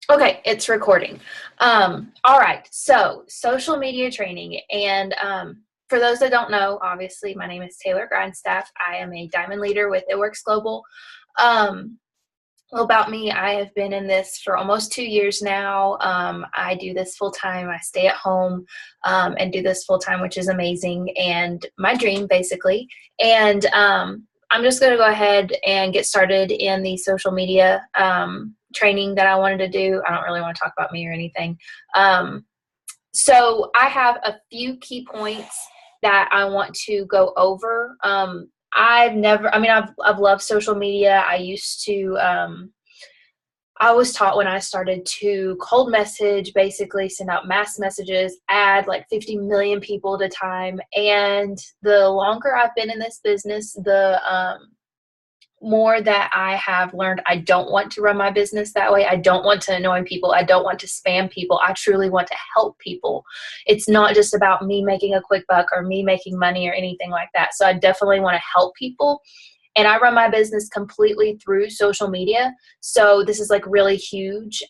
Okay, it's recording. All right, so social media training. And for those that don't know, obviously, my name is Taylor Grindstaff. I am a diamond leader with It Works Global. Um, well, about me, I have been in this for almost 2 years now. I do this full time. I stay at home and do this full time, which is amazing and my dream, basically. And I'm just going to go ahead and get started in the social media training that I wanted to do. I don't really want to talk about me or anything. Um, so I have a few key points that I want to go over. I've loved social media. I was taught when I started to cold message, basically send out mass messages, add like 50 million people at a time. And the longer I've been in this business, the more that I have learned I don't want to run my business that way. I don't want to annoy people. I don't want to spam people. I truly want to help people. It's not just about me making a quick buck or me making money or anything like that. So I definitely want to help people. And I run my business completely through social media. So this is like really huge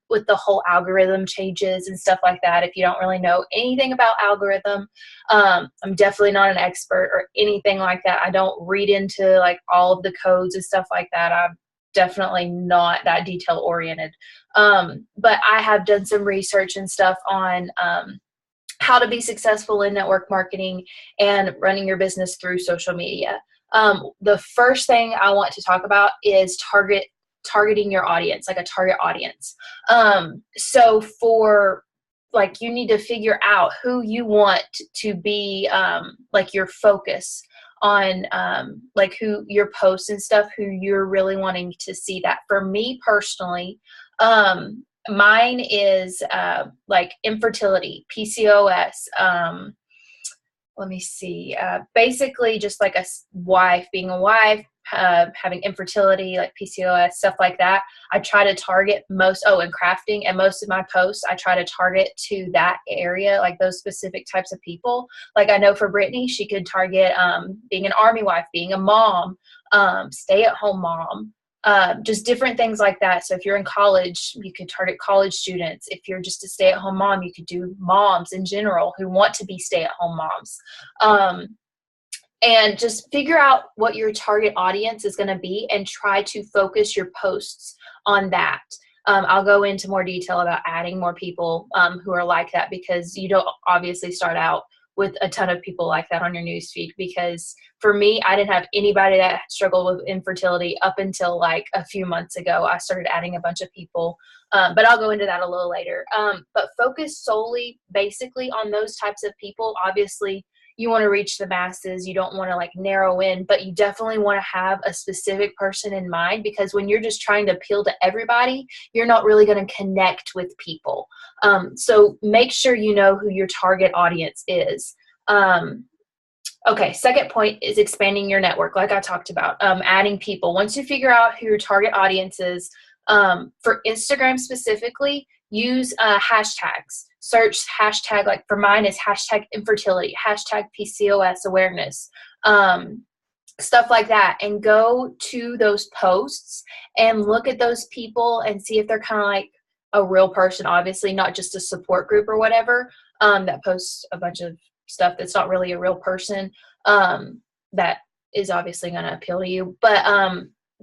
with the whole algorithm changes and stuff like that. If you don't really know anything about algorithm, I'm definitely not an expert or anything like that. I don't read into like all of the codes and stuff like that. I'm definitely not that detail oriented. But I have done some research and stuff on how to be successful in network marketing and running your business through social media. The first thing I want to talk about is targeting your audience, like a target audience. So for like, you need to figure out who you want to be, like your focus on, like who your posts and stuff, who you're really wanting to see that. For me personally, mine is like infertility, PCOS, let me see, basically just like being a wife, having infertility, like PCOS, stuff like that. I try to target and crafting, and most of my posts, I try to target to that area, like those specific types of people. Like I know for Brittany, she could target being an army wife, being a mom, stay-at-home mom, just different things like that. So if you're in college, you could target college students. If you're just a stay-at-home mom, you could do moms in general who want to be stay-at-home moms. And just figure out what your target audience is going to be and try to focus your posts on that. I'll go into more detail about adding more people who are like that, because you don't obviously start out with a ton of people like that on your newsfeed. Because for me, I didn't have anybody that struggled with infertility up until like a few months ago. I started adding a bunch of people, but I'll go into that a little later. But focus solely basically on those types of people. Obviously, you want to reach the masses. You don't want to like narrow in, but you definitely want to have a specific person in mind, because when you're just trying to appeal to everybody, you're not really going to connect with people. So make sure you know who your target audience is. Okay, second point is expanding your network, like I talked about, adding people. Once you figure out who your target audience is, for Instagram specifically, use hashtags. Search hashtag, like for mine is hashtag infertility, hashtag PCOS awareness, stuff like that. And go to those posts and look at those people and see if they're kind of like a real person, obviously, not just a support group or whatever that posts a bunch of stuff that's not really a real person. That is obviously going to appeal to you. But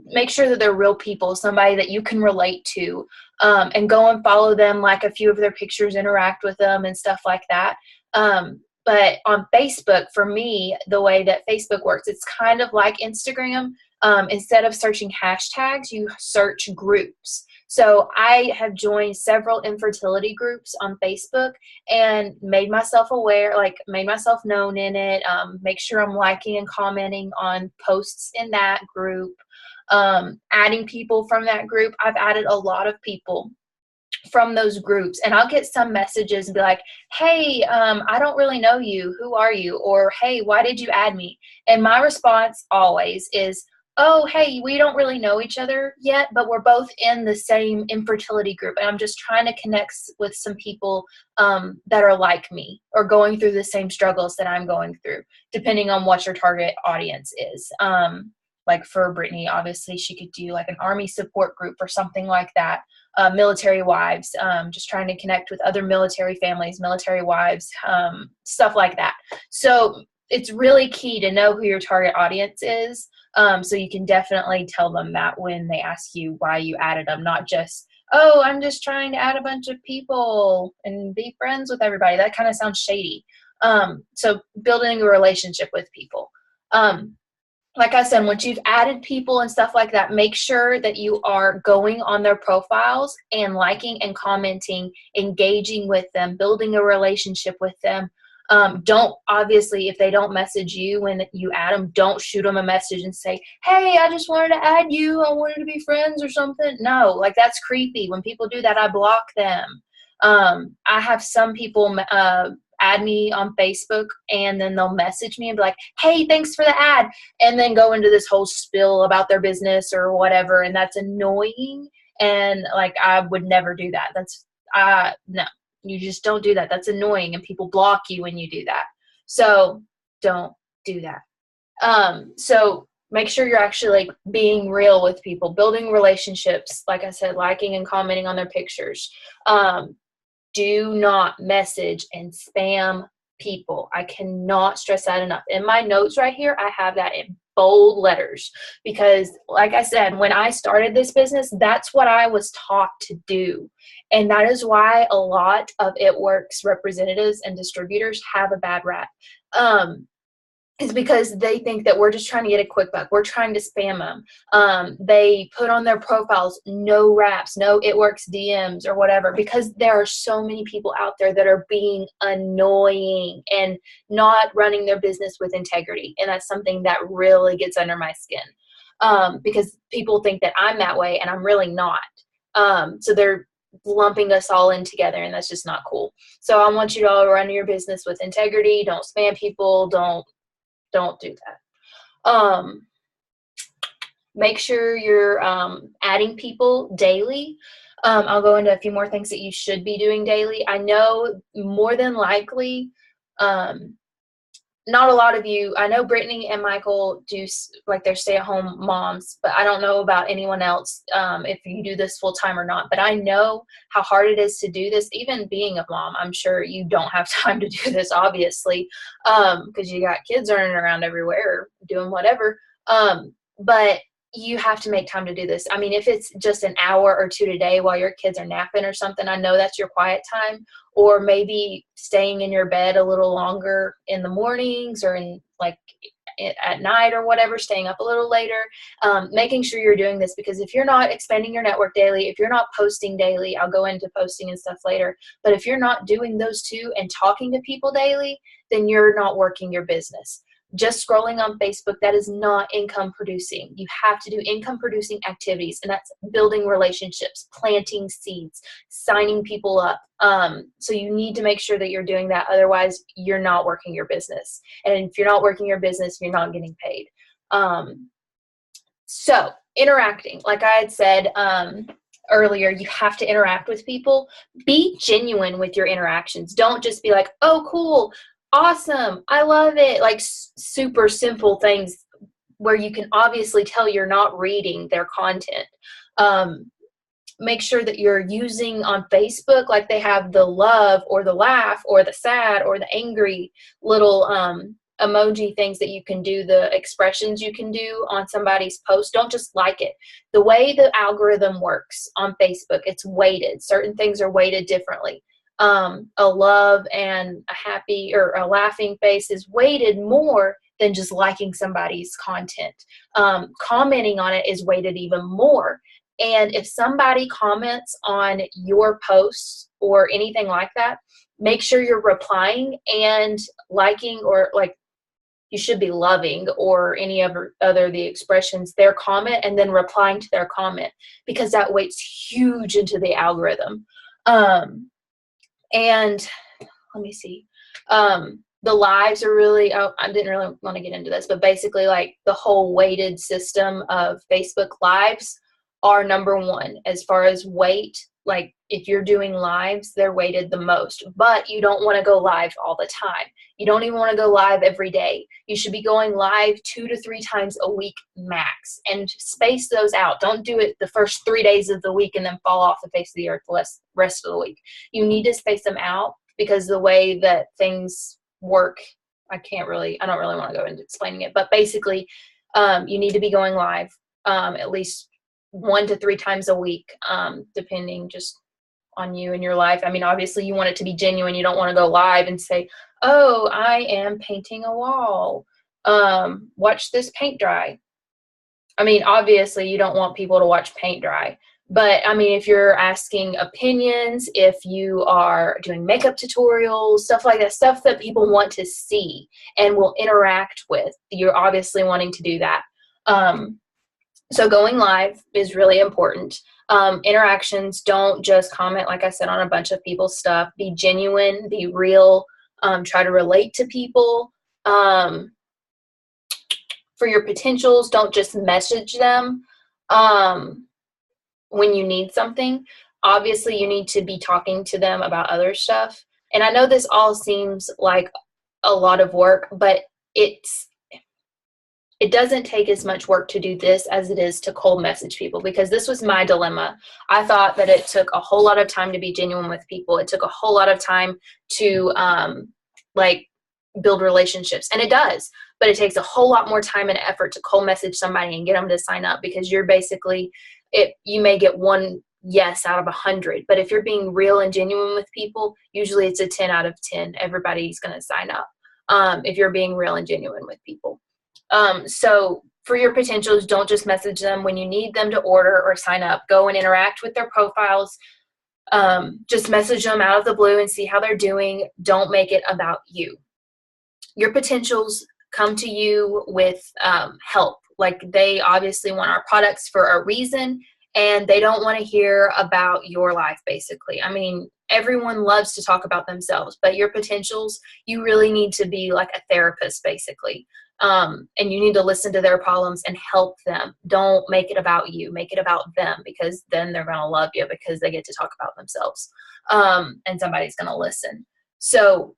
make sure that they're real people, somebody that you can relate to, and go and follow them, like a few of their pictures, interact with them and stuff like that. But on Facebook, for me, the way that Facebook works, it's kind of like Instagram. Instead of searching hashtags, you search groups. So I have joined several infertility groups on Facebook and made myself aware, like made myself known in it, make sure I'm liking and commenting on posts in that group, adding people from that group. I've added a lot of people from those groups, and I'll get some messages and be like, hey, I don't really know you. Who are you? Or, hey, why did you add me? And my response always is, oh, hey, we don't really know each other yet, but we're both in the same infertility group. And I'm just trying to connect with some people that are like me or going through the same struggles that I'm going through, depending on what your target audience is. like for Brittany, obviously she could do like an Army support group or something like that. Military wives, just trying to connect with other military families, military wives, stuff like that. So it's really key to know who your target audience is. So you can definitely tell them that when they ask you why you added them, not just, oh, I'm just trying to add a bunch of people and be friends with everybody. That kind of sounds shady. So building a relationship with people. Like I said, once you've added people and stuff like that, make sure that you are going on their profiles and liking and commenting, engaging with them, building a relationship with them. Don't, obviously, if they don't message you when you add them, don't shoot them a message and say, hey, I just wanted to add you. I wanted to be friends or something. No, like that's creepy. When people do that, I block them. I have some people add me on Facebook and then they'll message me and be like, hey, thanks for the ad. And then go into this whole spill about their business or whatever. And that's annoying. And like, I would never do that. That's, no, you just don't do that. That's annoying. And people block you when you do that. So don't do that. So make sure you're actually like being real with people, building relationships. Like I said, liking and commenting on their pictures. Do not message and spam people. I cannot stress that enough. In my notes right here, I have that in bold letters because, like I said, when I started this business, that's what I was taught to do. And that is why a lot of It Works representatives and distributors have a bad rap. Is because they think that we're just trying to get a quick buck. We're trying to spam them. They put on their profiles, no raps, no It Works DMs or whatever, because there are so many people out there that are being annoying and not running their business with integrity. And that's something that really gets under my skin because people think that I'm that way and I'm really not. So they're lumping us all in together, and that's just not cool. So I want you to all run your business with integrity. Don't spam people. Don't do that. Make sure you're adding people daily. I'll go into a few more things that you should be doing daily. I know more than likely, not a lot of you, I know Brittany and Michael do like they're stay-at-home moms, but I don't know about anyone else if you do this full-time or not. But I know how hard it is to do this, even being a mom. I'm sure you don't have time to do this, obviously, because you got kids running around everywhere doing whatever. But you have to make time to do this. I mean, if it's just an hour or two a day while your kids are napping or something, I know that's your quiet time. Or maybe staying in your bed a little longer in the mornings or in like at night or whatever, staying up a little later, making sure you're doing this, because if you're not expanding your network daily, if you're not posting daily, I'll go into posting and stuff later, but if you're not doing those two and talking to people daily, then you're not working your business. Just scrolling on Facebook, that is not income producing. You have to do income producing activities, and that's building relationships, planting seeds, signing people up. So you need to make sure that you're doing that. Otherwise, you're not working your business. And if you're not working your business, you're not getting paid. So interacting, like I had said earlier, you have to interact with people. Be genuine with your interactions. Don't just be like, oh, cool, awesome, I love it. Like super simple things where you can obviously tell you're not reading their content. Make sure that you're using on Facebook, like they have the love or the laugh or the sad or the angry little emoji things that you can do, the expressions you can do on somebody's post. Don't just like it. The way the algorithm works on Facebook, it's weighted. Certain things are weighted differently. A love and a happy or a laughing face is weighted more than just liking somebody's content. Commenting on it is weighted even more. And if somebody comments on your posts or anything like that, make sure you're replying and liking, or like you should be loving, or any other the expressions, their comment, and then replying to their comment, because that weights huge into the algorithm. And let me see. The lives are really, I didn't really want to get into this, but basically like the whole weighted system of Facebook lives are number one as far as weight. Like if you're doing lives, they're weighted the most, but you don't want to go live all the time. You don't even want to go live every day. You should be going live 2 to 3 times a week max, and space those out. Don't do it the first 3 days of the week and then fall off the face of the earth the rest of the week. You need to space them out because the way that things work, I don't really want to go into explaining it, but basically you need to be going live at least 1 to 3 times a week, depending just on you and your life. I mean, obviously you want it to be genuine. You don't want to go live and say, oh, I am painting a wall. Watch this paint dry. I mean, obviously you don't want people to watch paint dry, but I mean, if you're asking opinions, if you are doing makeup tutorials, stuff like that, stuff that people want to see and will interact with, you're obviously wanting to do that. So going live is really important. Interactions, don't just comment, like I said, on a bunch of people's stuff. Be genuine, be real, try to relate to people. For your potentials, don't just message them when you need something. Obviously, you need to be talking to them about other stuff. And I know this all seems like a lot of work, but it doesn't take as much work to do this as it is to cold message people, because this was my dilemma. I thought that it took a whole lot of time to be genuine with people. It took a whole lot of time to like build relationships, and it does, but it takes a whole lot more time and effort to cold message somebody and get them to sign up, because you're basically, you may get one yes out of 100, but if you're being real and genuine with people, usually it's a 10 out of 10. Everybody's going to sign up if you're being real and genuine with people. So for your potentials, don't just message them when you need them to order or sign up. Go and interact with their profiles. Just message them out of the blue and see how they're doing. Don't make it about you. Your potentials come to you with help. Like, they obviously want our products for a reason, and they don't want to hear about your life, basically. I mean, everyone loves to talk about themselves, but your potentials, you really need to be like a therapist, basically. And you need to listen to their problems and help them. Don't make it about you. Make it about them, because then they're going to love you because they get to talk about themselves. And somebody's going to listen. So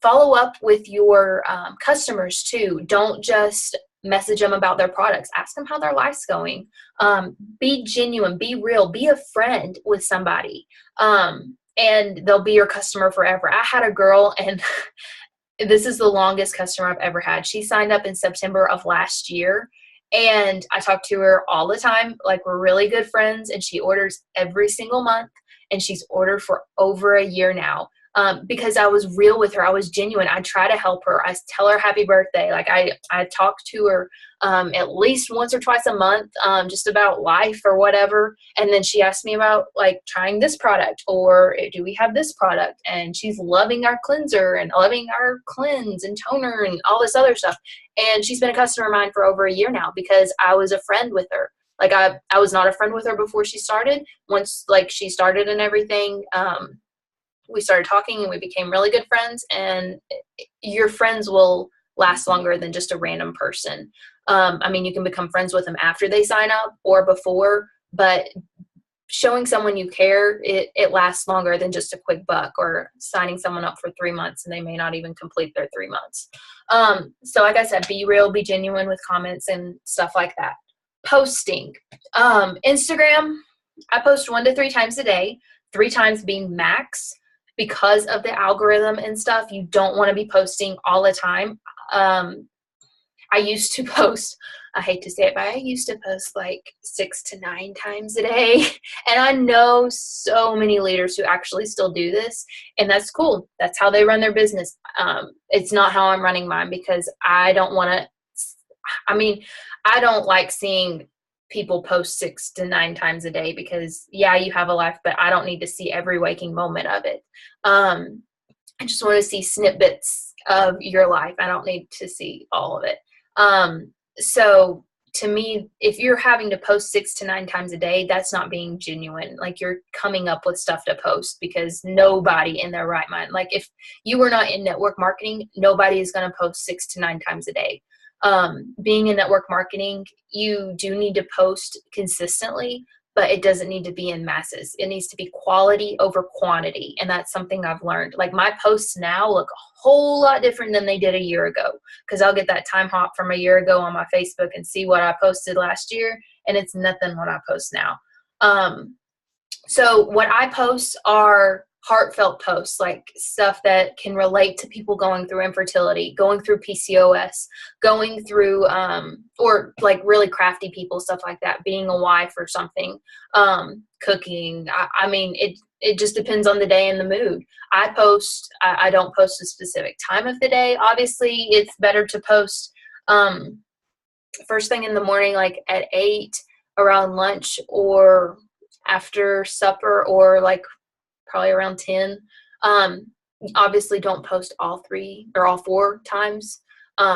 follow up with your customers too. Don't just message them about their products. Ask them how their life's going. Be genuine, be real, be a friend with somebody. And they'll be your customer forever. I had a girl, and this is the longest customer I've ever had. She signed up in September of last year, and I talk to her all the time. Like, we're really good friends, and she orders every single month, and she's ordered for over a year now. Because I was real with her. I was genuine. I try to help her. I tell her happy birthday. Like, I talk to her at least once or twice a month, just about life or whatever. And then she asked me about like trying this product, or do we have this product? And she's loving our cleanser and loving our cleanse and toner and all this other stuff. And she's been a customer of mine for over a year now, because I was a friend with her. Like, I was not a friend with her before she started. Once like she started and everything, we started talking and we became really good friends, and your friends will last longer than just a random person. I mean, you can become friends with them after they sign up or before, but showing someone you care, it lasts longer than just a quick buck, or signing someone up for 3 months and they may not even complete their 3 months. So like I said, be real, be genuine with comments and stuff like that. Posting. Instagram, I post 1 to 3 times a day, 3 times being max. Because of the algorithm and stuff, you don't want to be posting all the time. I used to post, I hate to say it, but I used to post like 6 to 9 times a day. And I know so many leaders who actually still do this, and that's cool. That's how they run their business. It's not how I'm running mine, because I don't want to, I mean, I don't like seeing people post 6 to 9 times a day, because yeah, you have a life, but I don't need to see every waking moment of it. I just want to see snippets of your life. I don't need to see all of it. So to me, if you're having to post 6 to 9 times a day, that's not being genuine. Like, you're coming up with stuff to post, because nobody in their right mind, like if you were not in network marketing, nobody is going to post 6 to 9 times a day. Being in network marketing, you do need to post consistently, but it doesn't need to be in masses. It needs to be quality over quantity. And that's something I've learned. Like my posts now look a whole lot different than they did a year ago, because I'll get that time hop from a year ago on my Facebook and see what I posted last year, and it's nothing what I post now. So what I post are heartfelt posts, like stuff that can relate to people going through infertility, going through PCOS, going through, or like really crafty people, stuff like that, being a wife or something, cooking. I mean, it just depends on the day and the mood. I don't post a specific time of the day. Obviously, it's better to post first thing in the morning, like at 8, around lunch, or after supper, or like probably around 10. Obviously don't post all 3 or all 4 times,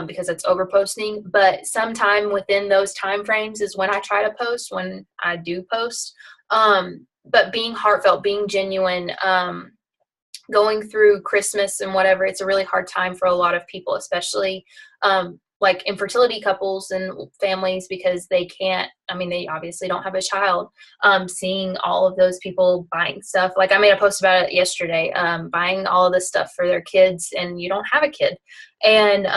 because it's over posting, but sometime within those time frames is when I try to post, when I do post. But being heartfelt, being genuine, going through Christmas and whatever, it's a really hard time for a lot of people, especially like infertility couples and families, because they obviously don't have a child. Seeing all of those people buying stuff, like I made a post about it yesterday, buying all of this stuff for their kids, and you don't have a kid, and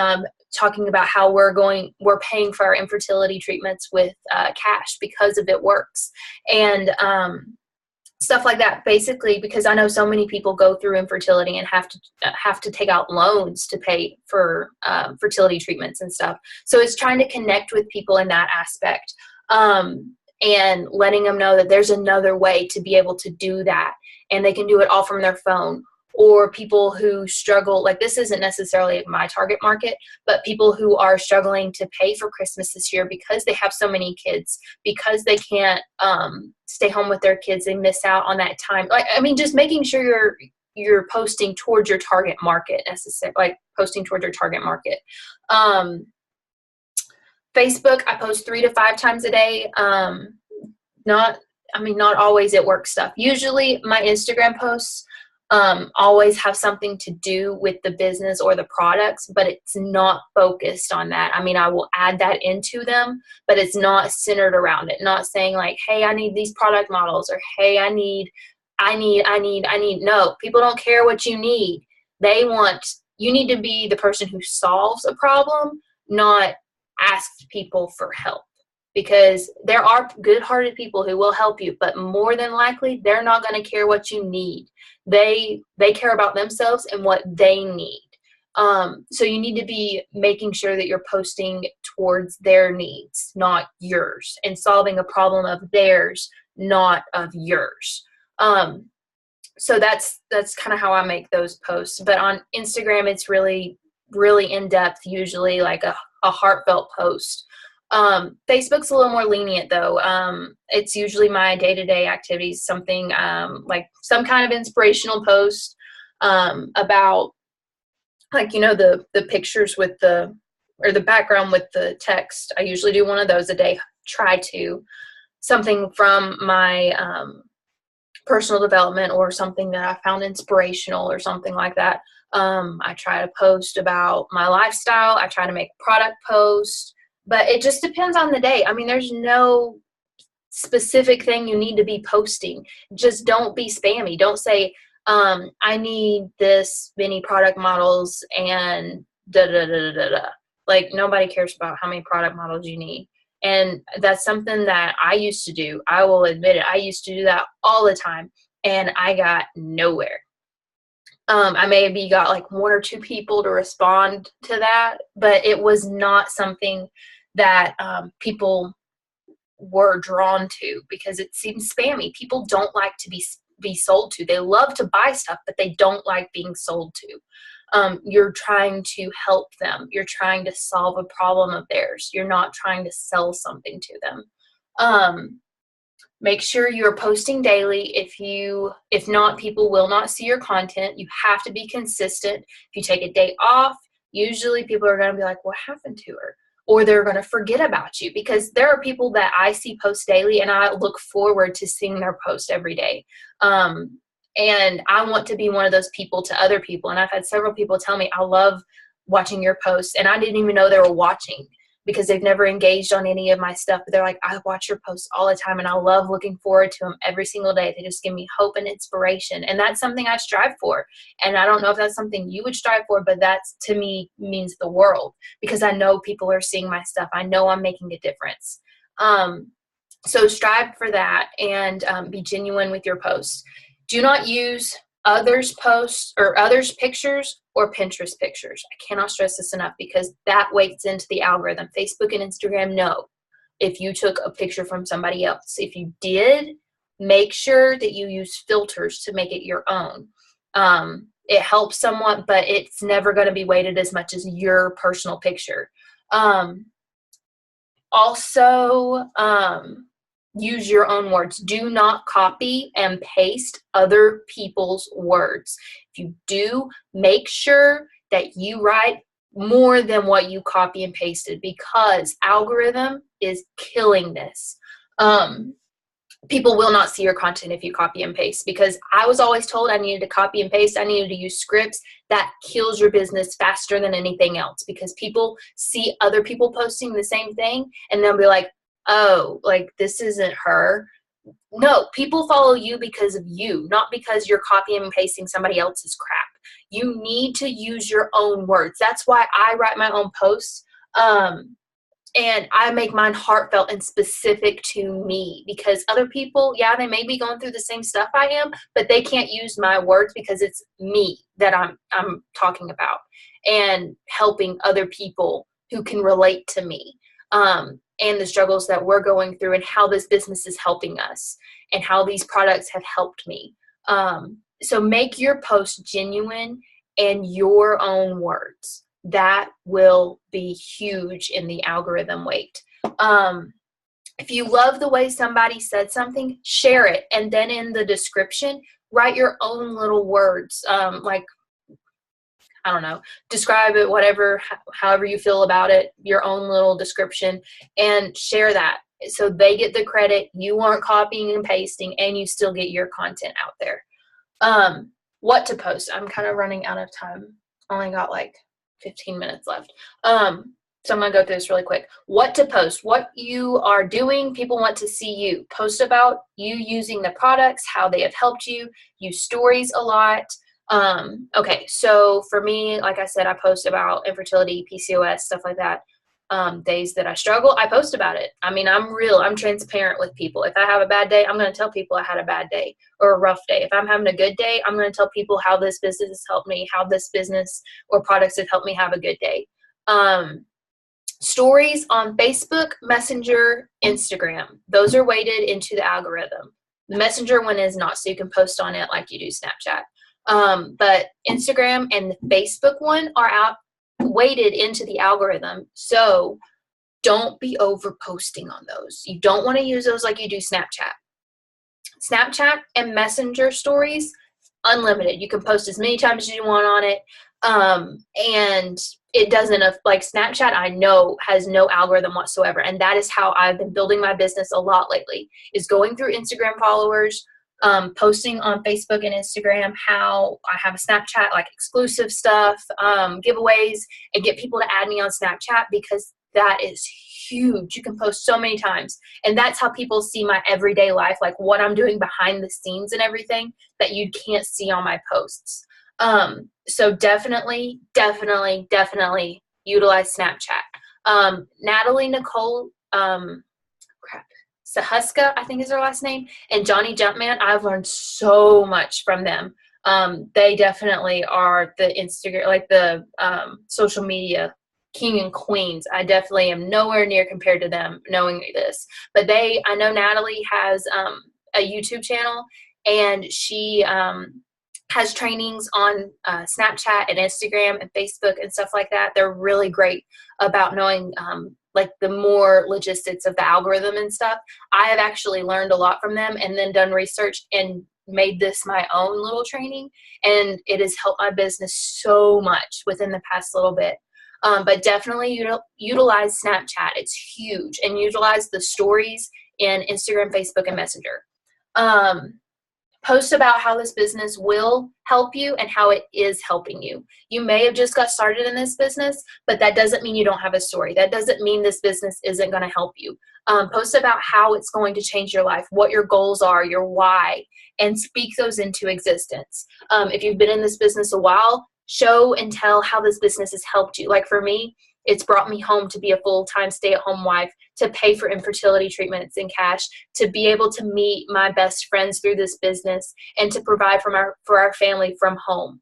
talking about how we're paying for our infertility treatments with cash because of It Works, and stuff like that, basically, because I know so many people go through infertility and have to take out loans to pay for fertility treatments and stuff. So it's trying to connect with people in that aspect, and letting them know that there's another way to be able to do that, and they can do it all from their phone. Or people who struggle, like this isn't necessarily my target market, but people who are struggling to pay for Christmas this year because they have so many kids, because they can't stay home with their kids, they miss out on that time. Like, I mean, just making sure you're posting towards your target market, like posting towards your target market. Facebook, I post 3 to 5 times a day. Not always It Works stuff. Usually my Instagram posts always have something to do with the business or the products, but it's not focused on that. I mean, I will add that into them, but it's not centered around it. Not saying like, hey, I need these product models, or hey, I need. No, people don't care what you need. You need to be the person who solves a problem, not ask people for help. Because there are good-hearted people who will help you, but more than likely, they're not going to care what you need. They care about themselves and what they need. So you need to be making sure that you're posting towards their needs, not yours, and solving a problem of theirs, not of yours. So that's kind of how I make those posts. But on Instagram, it's really, really in-depth, usually like a heartfelt post. Facebook's a little more lenient though. It's usually my day-to-day activities, something like some kind of inspirational post about, like, the pictures with the background with the text. I usually do one of those a day, try to. Something from my personal development, or something that I found inspirational, or something like that. I try to post about my lifestyle. I try to make product posts. But it just depends on the day. I mean, there's no specific thing you need to be posting. Just don't be spammy. Don't say, I need this many product models and da-da-da-da-da. Like, nobody cares about how many product models you need. And that's something that I used to do. I will admit it. I used to do that all the time, and I got nowhere. I maybe got like 1 or 2 people to respond to that, but it was not something that people were drawn to, because it seems spammy. People don't like to be sold to. They love to buy stuff, but they don't like being sold to. You're trying to help them. You're trying to solve a problem of theirs. You're not trying to sell something to them. Make sure you're posting daily. If not, people will not see your content. You have to be consistent. If you take a day off, usually people are going to be like, what happened to her? Or they're going to forget about you, because there are people that I see post daily, and I look forward to seeing their post every day. And I want to be one of those people to other people. And I've had several people tell me, I love watching your posts, and I didn't even know they were watching. because they've never engaged on any of my stuff, but they're like, I watch your posts all the time and I love looking forward to them every single day. They just give me hope and inspiration. And that's something I strive for. And I don't know if that's something you would strive for, but that's, to me, means the world, because I know people are seeing my stuff. I know I'm making a difference. So strive for that, and be genuine with your posts. Do not use others' posts or others' pictures or Pinterest pictures. I cannot stress this enough, because that weights into the algorithm. Facebook and Instagram know if you took a picture from somebody else. If you did, make sure that you use filters to make it your own. It helps somewhat, but it's never going to be weighted as much as your personal picture. Also, use your own words. Do not copy and paste other people's words. If you do, make sure that you write more than what you copy and pasted, because algorithm is killing this. People will not see your content if you copy and paste, because I was always told I needed to copy and paste. I needed to use scripts. That kills your business faster than anything else, because people see other people posting the same thing and they'll be like, oh, like, this isn't her. No, people follow you because of you, not because you're copying and pasting somebody else's crap. You need to use your own words. That's why I write my own posts. And I make mine heartfelt and specific to me, because other people, yeah, they may be going through the same stuff I am, but they can't use my words because it's me that I'm talking about, and helping other people who can relate to me, and the struggles that we're going through, and how this business is helping us, and how these products have helped me. So make your post genuine and your own words. That will be huge in the algorithm weight. If you love the way somebody said something, share it. And then in the description, write your own little words. Like, I don't know, describe it, whatever, however you feel about it, your own little description, and share that. So they get the credit, you aren't copying and pasting, and you still get your content out there. What to post. I'm kind of running out of time. Only got like 15 minutes left. So I'm going to go through this really quick. What to post, what you are doing. People want to see you. Post about you using the products, how they have helped you. Use stories a lot. Okay, so for me, like I said, I post about infertility, PCOS, stuff like that. Days that I struggle, I post about it. I mean, I'm real. I'm transparent with people. If I have a bad day, I'm going to tell people I had a bad day or a rough day. If I'm having a good day, I'm going to tell people how this business has helped me, how this business or products have helped me have a good day. Stories on Facebook, Messenger, Instagram. Those are weighted into the algorithm. The Messenger one is not, so you can post on it like you do Snapchat. But Instagram and the Facebook one are weighted into the algorithm. So don't be over posting on those. You don't want to use those like you do Snapchat. Snapchat and Messenger stories, unlimited. You can post as many times as you want on it. And it doesn't, like Snapchat, I know has no algorithm whatsoever. And that is how I've been building my business a lot lately, is going through Instagram followers, posting on Facebook and Instagram, how I have a Snapchat, like exclusive stuff, giveaways, and get people to add me on Snapchat, because that is huge. You can post so many times. And that's how people see my everyday life, like what I'm doing behind the scenes and everything that you can't see on my posts. So definitely utilize Snapchat. Natalie Nicole, Sahuska, I think is her last name, and Johnny Jumpman, I've learned so much from them. They definitely are the Instagram, like the social media king and queens. I definitely am nowhere near compared to them knowing this. But I know Natalie has a YouTube channel, and she has trainings on Snapchat and Instagram and Facebook and stuff like that. They're really great about knowing like the more logistics of the algorithm and stuff. I have actually learned a lot from them, and then done research and made this my own little training, and it has helped my business so much within the past little bit. But definitely utilize Snapchat. It's huge. And utilize the stories in Instagram, Facebook, and Messenger. Post about how this business will help you and how it is helping you. You may have just got started in this business, but that doesn't mean you don't have a story. That doesn't mean this business isn't going to help you. Post about how it's going to change your life, what your goals are, your why, and speak those into existence. If you've been in this business a while, show and tell how this business has helped you. Like for me, it's brought me home to be a full-time stay-at-home wife, to pay for infertility treatments in cash, to be able to meet my best friends through this business, and to provide for our family from home.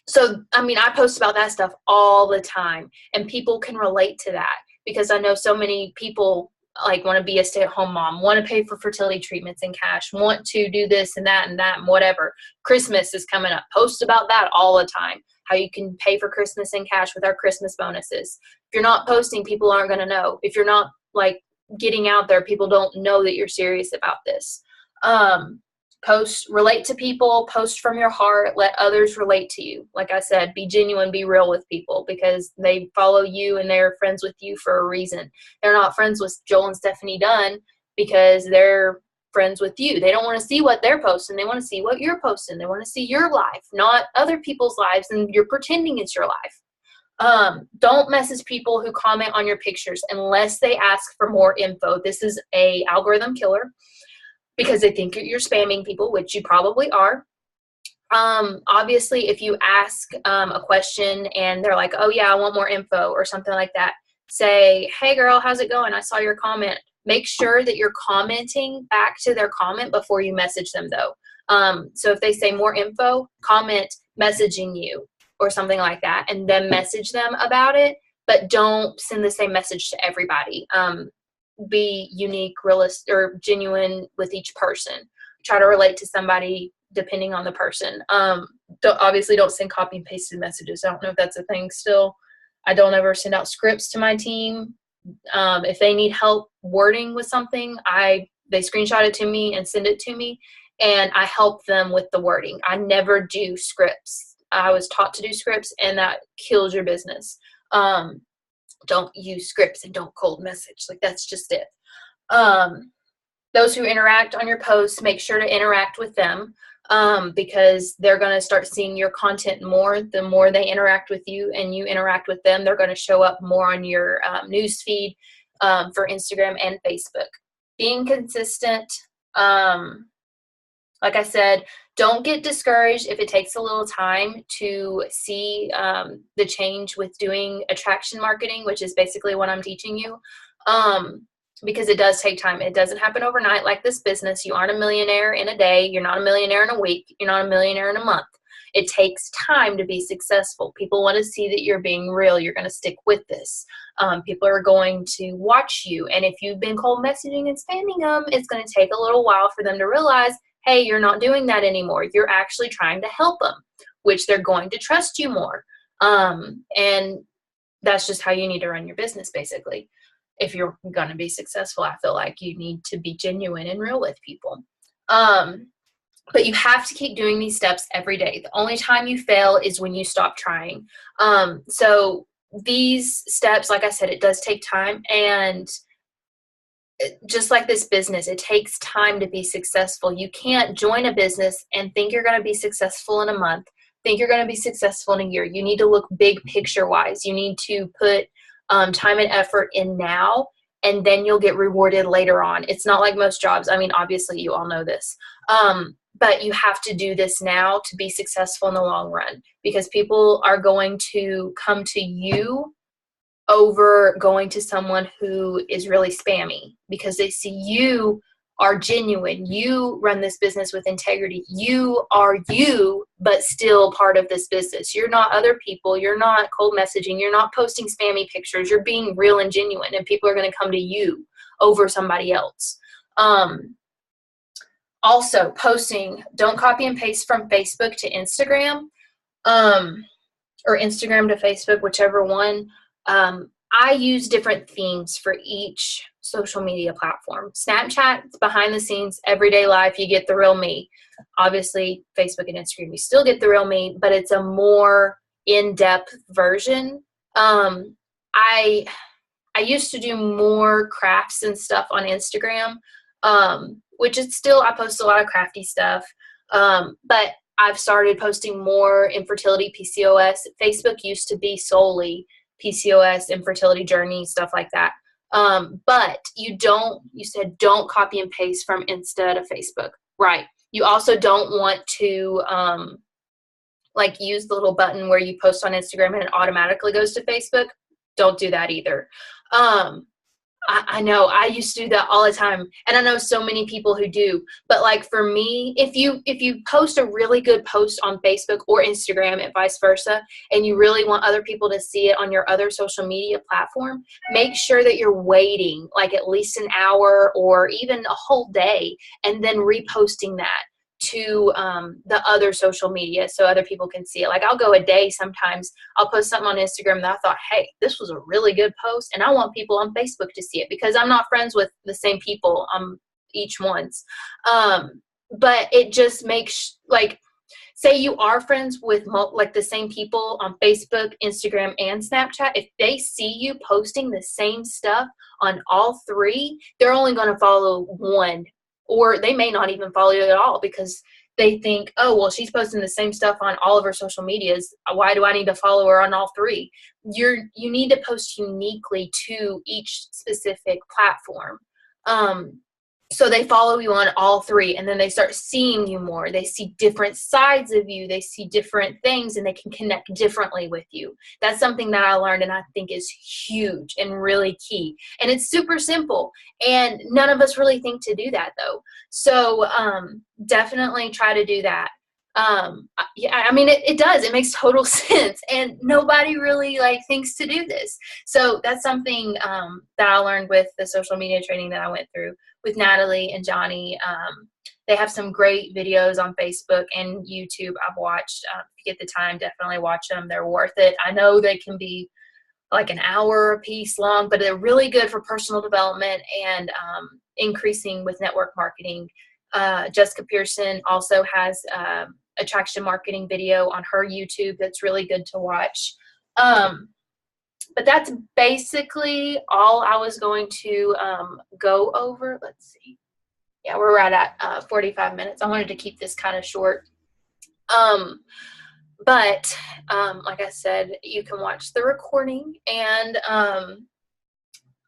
So, I mean, I post about that stuff all the time, and people can relate to that because I know so many people like want to be a stay-at-home mom, want to pay for fertility treatments in cash, want to do this and that and whatever. Christmas is coming up. Post about that all the time. How you can pay for Christmas in cash with our Christmas bonuses. If you're not posting, people aren't going to know. If you're not like getting out there, people don't know that you're serious about this. Post, relate to people, post from your heart, let others relate to you. Like I said, be genuine, be real with people because they follow you and they're friends with you for a reason. They're not friends with Joel and Stephanie Dunn because they're friends with you. They don't want to see what they're posting. They want to see what you're posting. They want to see your life, not other people's lives, and you're pretending it's your life. Don't message people who comment on your pictures unless they ask for more info. This is a algorithm killer because they think you're spamming people, which you probably are. Obviously, if you ask a question and they're like, oh yeah, I want more info or something like that, say, hey girl, how's it going? I saw your comment. Make sure that you're commenting back to their comment before you message them though. So if they say more info, comment messaging you or something like that and then message them about it, but don't send the same message to everybody. Be unique, realistic, or genuine with each person. Try to relate to somebody depending on the person. Obviously don't send copy and pasted messages. I don't know if that's a thing still. I don't ever send out scripts to my team. If they need help wording with something, they screenshot it to me and send it to me, and I help them with the wording. I never do scripts. I was taught to do scripts, and that kills your business. Don't use scripts and don't cold message. Like, that's just it. Those who interact on your posts, make sure to interact with them because they're going to start seeing your content more. The more they interact with you and you interact with them, they're going to show up more on your news feed for Instagram and Facebook. Being consistent, like I said, don't get discouraged if it takes a little time to see the change with doing attraction marketing, which is basically what I'm teaching you, because it does take time. It doesn't happen overnight like this business. You aren't a millionaire in a day. You're not a millionaire in a week. You're not a millionaire in a month. It takes time to be successful. People want to see that you're being real. You're going to stick with this. People are going to watch you. And if you've been cold messaging and spamming them, it's going to take a little while for them to realize, hey, you're not doing that anymore. You're actually trying to help them, which they're going to trust you more. And that's just how you need to run your business, basically. If you're going to be successful, I feel like you need to be genuine and real with people. But you have to keep doing these steps every day. The only time you fail is when you stop trying. So these steps, like I said, it does take time. And just like this business, it takes time to be successful. You can't join a business and think you're going to be successful in a month, think you're going to be successful in a year. You need to look big picture wise. You need to put time and effort in now, and then you'll get rewarded later on. It's not like most jobs. I mean, obviously you all know this. But you have to do this now to be successful in the long run, because people are going to come to you over going to someone who is really spammy, because they see you are genuine. You run this business with integrity. You are you, but still part of this business. You're not other people. You're not cold messaging. You're not posting spammy pictures. You're being real and genuine, and people are going to come to you over somebody else. Also, posting, don't copy and paste from Facebook to Instagram, or Instagram to Facebook, whichever one. I use different themes for each social media platform. Snapchat, it's behind the scenes, everyday life. You get the real me. Obviously, Facebook and Instagram, you still get the real me, but it's a more in-depth version. I used to do more crafts and stuff on Instagram, which is still, I post a lot of crafty stuff. But I've started posting more infertility, PCOS. Facebook used to be solely PCOS, infertility journey, stuff like that. But you said don't copy and paste from Insta to Facebook, right? You also don't want to, like, use the little button where you post on Instagram and it automatically goes to Facebook. Don't do that either. I know I used to do that all the time, and I know so many people who do, but like for me, if you post a really good post on Facebook or Instagram and vice versa, and you really want other people to see it on your other social media platform, make sure that you're waiting like at least an hour or even a whole day and then reposting that to the other social media so other people can see it. Like I'll go a day sometimes. I'll post something on Instagram that I thought, hey, this was a really good post, and I want people on Facebook to see it because I'm not friends with the same people on each one's. But it just makes, like, say you are friends with like the same people on Facebook, Instagram, and Snapchat. If they see you posting the same stuff on all three, they're only going to follow one, or they may not even follow you at all because they think, oh, well, she's posting the same stuff on all of her social medias. Why do I need to follow her on all three? You need to post uniquely to each specific platform. So they follow you on all three, and then they start seeing you more. They see different sides of you. They see different things, and they can connect differently with you. That's something that I learned, and I think is huge and really key. And it's super simple, and none of us really think to do that, though. So definitely try to do that. Yeah, I mean, it does. It makes total sense, and nobody really like thinks to do this. So that's something that I learned with the social media training that I went through with Natalie and Johnny. They have some great videos on Facebook and YouTube I've watched. If you get the time, definitely watch them. They're worth it. I know they can be like an hour a piece long, but they're really good for personal development and increasing with network marketing. Jessica Pearson also has attraction marketing video on her YouTube that's really good to watch. But that's basically all I was going to go over. Let's see. Yeah, we're right at 45 minutes. I wanted to keep this kind of short. But like I said, you can watch the recording. And I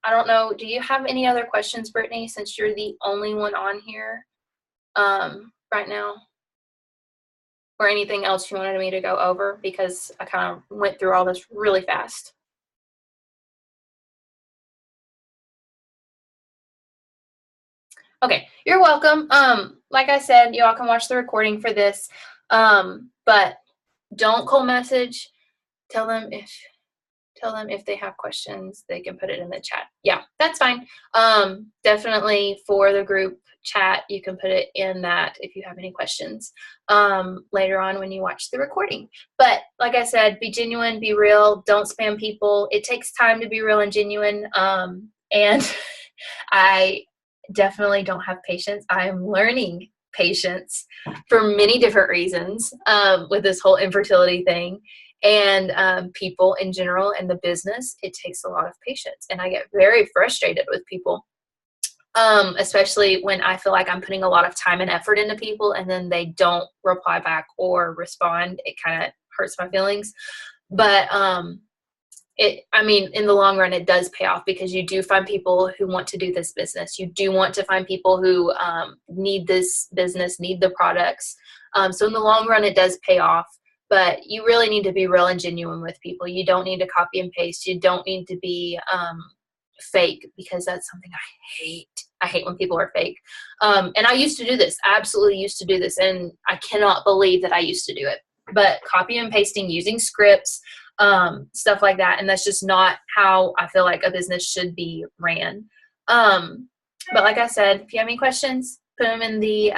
don't know, do you have any other questions, Brittany, since you're the only one on here right now? Or anything else you wanted me to go over? Because I kind of went through all this really fast. Okay, you're welcome. Like I said, y'all can watch the recording for this, but don't cold message. Tell them if they have questions, they can put it in the chat. Yeah, that's fine. Definitely for the group chat, you can put it in that if you have any questions later on when you watch the recording. But like I said, be genuine, be real, don't spam people. It takes time to be real and genuine, and I definitely don't have patience. I am learning patience for many different reasons with this whole infertility thing, and people in general and the business. It takes a lot of patience, and I get very frustrated with people, especially when I feel like I'm putting a lot of time and effort into people and then they don't reply back or respond. It kind of hurts my feelings. But I mean, in the long run, it does pay off because you do find people who want to do this business. You do want to find people who need this business, need the products. So in the long run, it does pay off. But you really need to be real and genuine with people. You don't need to copy and paste. You don't need to be fake, because that's something I hate. I hate when people are fake. And I used to do this. I absolutely used to do this. And I cannot believe that I used to do it. But copy and pasting, using scripts, stuff like that. And that's just not how I feel like a business should be ran. But like I said, if you have any questions, put them in the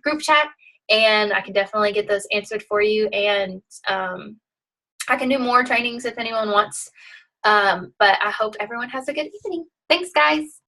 group chat, and I can definitely get those answered for you. And I can do more trainings if anyone wants. But I hope everyone has a good evening. Thanks, guys.